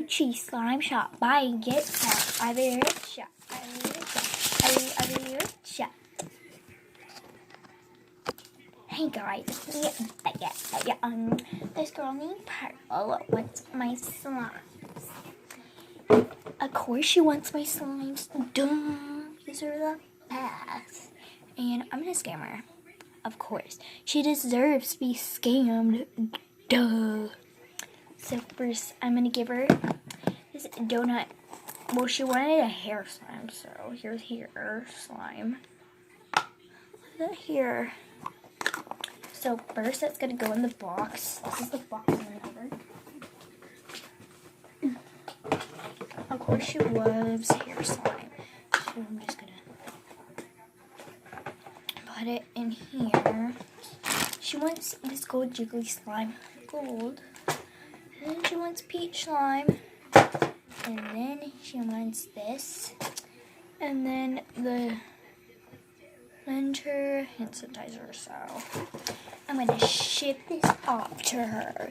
Gucci slime shop. Buy and get shop. I be rich shop. Shop. Hey guys, this girl named Pearl wants my slimes. Of course she wants my slimes. Duh, these are the best. And I'm gonna scam her. Of course, she deserves to be scammed. Duh. So first, I'm gonna give her this donut. Well, she wanted a hair slime, so here's hair slime. Look at here. So first, it's gonna go in the box. This is the box I'm gonna Of course, she loves hair slime, so I'm just gonna put it in here. She wants this gold jiggly slime, gold. And then she wants peach slime. And then she wants this. And then the Mentor hand sanitizer. So I'm gonna ship this off to her.